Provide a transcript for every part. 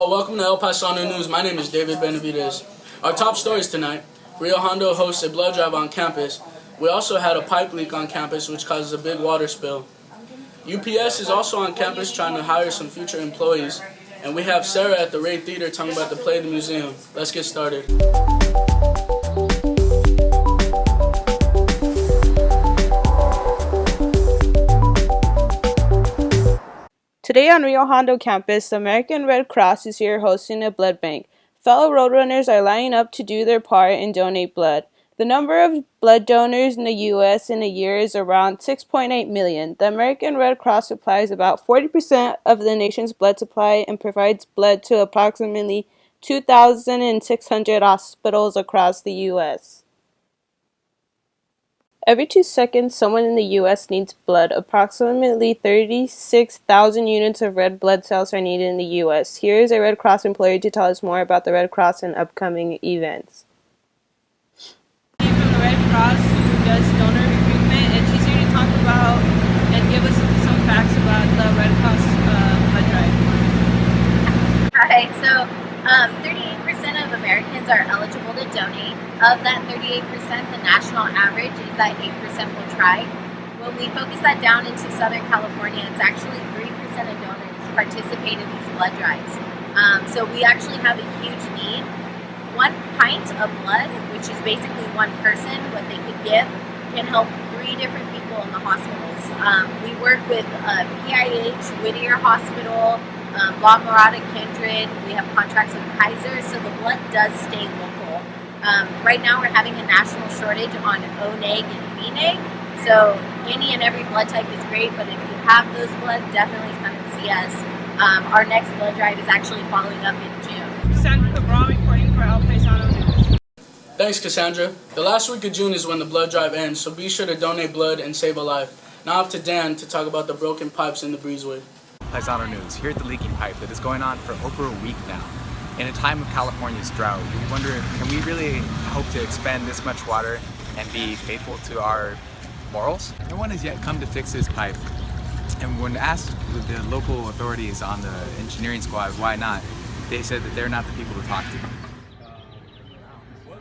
Welcome to El Paisano News. My name is David Benavides. Our top stories tonight: Rio Hondo hosts a blood drive on campus. We also had a pipe leak on campus which causes a big water spill. UPS is also on campus trying to hire some future employees. And we have Sarah at the Ray Theater talking about the play, The Museum. Let's get started. Today on Rio Hondo campus, the American Red Cross is here hosting a blood bank. Fellow Roadrunners are lining up to do their part and donate blood. The number of blood donors in the U.S. in a year is around 6.8 million. The American Red Cross supplies about 40% of the nation's blood supply and provides blood to approximately 2,600 hospitals across the U.S. Every 2 seconds, someone in the U.S. needs blood. Approximately 36,000 units of red blood cells are needed in the U.S. Here is a Red Cross employee to tell us more about the Red Cross and upcoming events. From the Red Cross who does donor recruitment, and she's here to talk about and give us some facts about the Red Cross blood drive. Hi, so 38% of Americans are eligible to donate. Of that 38%, the national average is that 8% will try. When we focus that down into Southern California, it's actually 3% of donors participate in these blood drives. So we actually have a huge need. 1 pint of blood, which is basically one person, what they could give, can help 3 different people in the hospitals. We work with PIH, Whittier Hospital, La Mirada Kindred. We have contracts with Kaiser, so the blood does stay local. Right now we're having a national shortage on O-neg and B-neg, so any and every blood type is great, but if you have those blood, definitely come and see us. Our next blood drive is actually following up in June. Cassandra Cabral reporting for El Paisano News. Thanks, Cassandra. The last week of June is when the blood drive ends, so be sure to donate blood and save a life. Now up to Dan to talk about the broken pipes in the breezeway. Paisano News, here at the leaking pipe that is going on for over a week now. In a time of California's drought, we wonder, can we really hope to expend this much water and be faithful to our morals? No one has yet come to fix this pipe. And when asked with the local authorities on the engineering squad why not, they said that they're not the people to talk to. How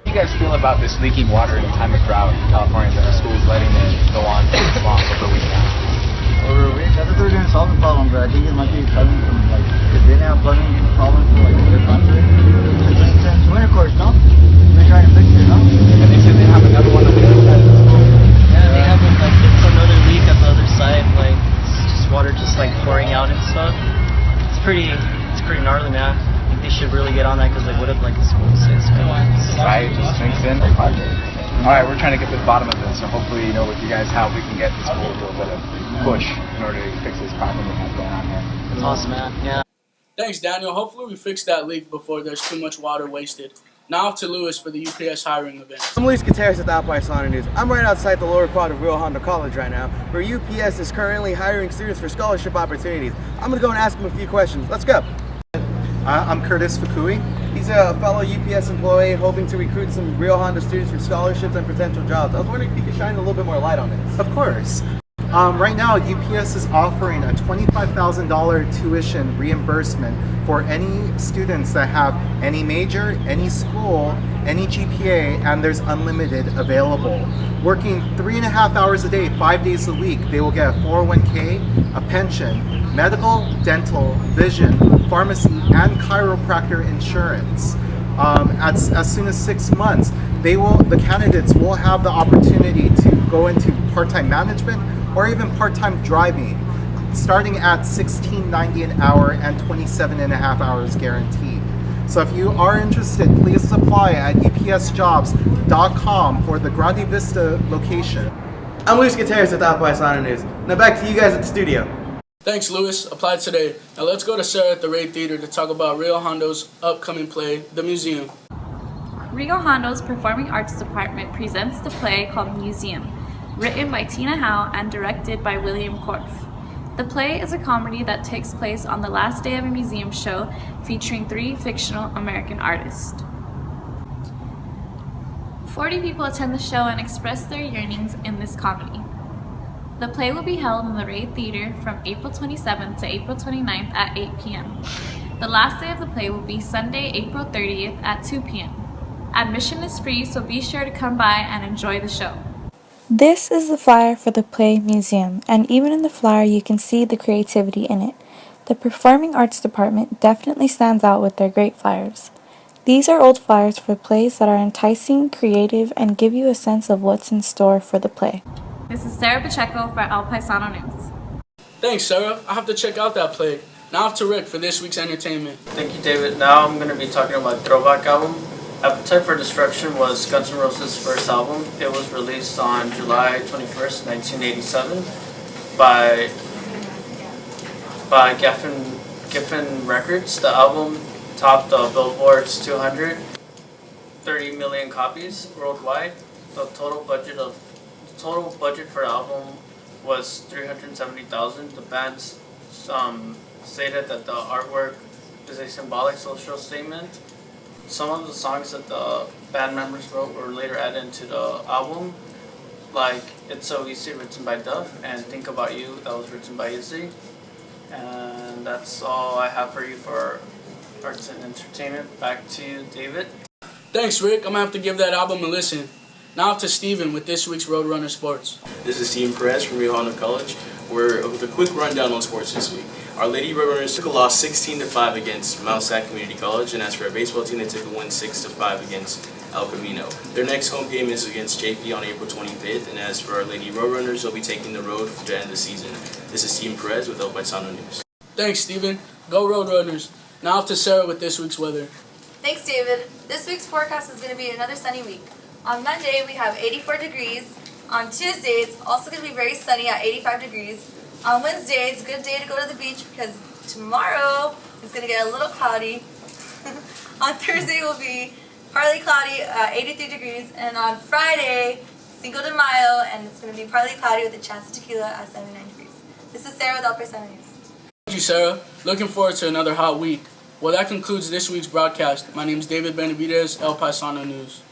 do you guys feel about this leaking water in a time of drought in California that the school's letting it go on for this long over a week now? Over a week? I thought they were going to solve the problem, but I think it might be coming from, because they didn't have plumbing problems for, their country. Since winter course, no? They're trying to fix it, no? And they said they have another one on the other side of the school. Yeah, they have another leak on the other side, it's just water just pouring out and stuff. It's pretty gnarly, man. I think they should really get on that, because what if the school sinks? Right, it just sinks in. Alright, we're trying to get to the bottom of this, so hopefully, with you guys how we can get the school to a bit of push in order to fix this problem we have going on here. It's awesome, man. Yeah. Thanks, Daniel. Hopefully we fix that leak before there's too much water wasted. Now off to Lewis for the UPS hiring event. I'm Luis Gutierrez at the El Paisano News. I'm right outside the lower quad of Rio Hondo College right now, where UPS is currently hiring students for scholarship opportunities. I'm going to go and ask them a few questions. Let's go. I'm Curtis Fukui. He's a fellow UPS employee hoping to recruit some Rio Hondo students for scholarships and potential jobs. I was wondering if you could shine a little bit more light on this. Of course. Right now, UPS is offering a $25,000 tuition reimbursement for any students that have any major, any school, any GPA, and there's unlimited available. Working 3.5 hours a day, 5 days a week, they will get a 401k, a pension, medical, dental, vision, pharmacy, and chiropractor insurance. As soon as 6 months, the candidates will have the opportunity to go into part-time management or even part-time driving, starting at $16.90 an hour and 27.5 hours guaranteed. So if you are interested, please apply at upsjobs.com for the Grande Vista location. I'm Luis Gutierrez at the El Paisano News. Now back to you guys at the studio. Thanks, Lewis. Apply today. Now let's go to Sarah at the Ray Theater to talk about Rio Hondo's upcoming play, The Museum. Rio Hondo's Performing Arts Department presents the play called Museum, written by Tina Howe and directed by William Korf. The play is a comedy that takes place on the last day of a museum show featuring 3 fictional American artists. 40 people attend the show and express their yearnings in this comedy. The play will be held in the Ray Theater from April 27th to April 29th at 8 p.m. The last day of the play will be Sunday, April 30th at 2 p.m. Admission is free, so be sure to come by and enjoy the show. This is the flyer for the Play Museum, and even in the flyer you can see the creativity in it. The Performing Arts Department definitely stands out with their great flyers. These are old flyers for plays that are enticing, creative, and give you a sense of what's in store for the play. This is Sarah Pacheco for El Paisano News. Thanks, Sarah. I'll have to check out that play. Now off to Rick for this week's entertainment. Thank you, David. Now I'm going to be talking about Throwback album. Appetite for Destruction was Guns N' Roses' first album. It was released on July 21st, 1987 by Geffen Records. The album topped the Billboard's 230 million copies worldwide. The total budget for the album was $370,000. The band stated that the artwork is a symbolic social statement. Some of the songs that the band members wrote were later added into the album, like It's So Easy, written by Duff, and Think About You, that was written by Izzy. And that's all I have for you for arts and entertainment. Back to you, David. Thanks, Rick. I'm going to have to give that album a listen. Now off to Steven with this week's Roadrunner Sports. This is Steven Perez from Rio Hondo College. We're with a quick rundown on sports this week. Our Lady Roadrunners took a loss 16-5 against Mount Sac Community College, and as for our baseball team, they took a win 6-5 against El Camino. Their next home game is against JP on April 25th, and as for our Lady Roadrunners, they'll be taking the road to end the season. This is Steven Perez with El Paisano News. Thanks, Steven. Go Roadrunners. Now off to Sarah with this week's weather. Thanks, David. This week's forecast is going to be another sunny week. On Monday, we have 84 degrees. On Tuesday, it's also going to be very sunny at 85 degrees. On Wednesday, it's a good day to go to the beach because tomorrow it's going to get a little cloudy. On Thursday, it will be partly cloudy at 83 degrees. And on Friday, Cinco de Mayo, and it's going to be partly cloudy with a chance of tequila at 79 degrees. This is Sarah with El Paisano News. Thank you, Sarah. Looking forward to another hot week. Well, that concludes this week's broadcast. My name is David Benavidez, El Paisano News.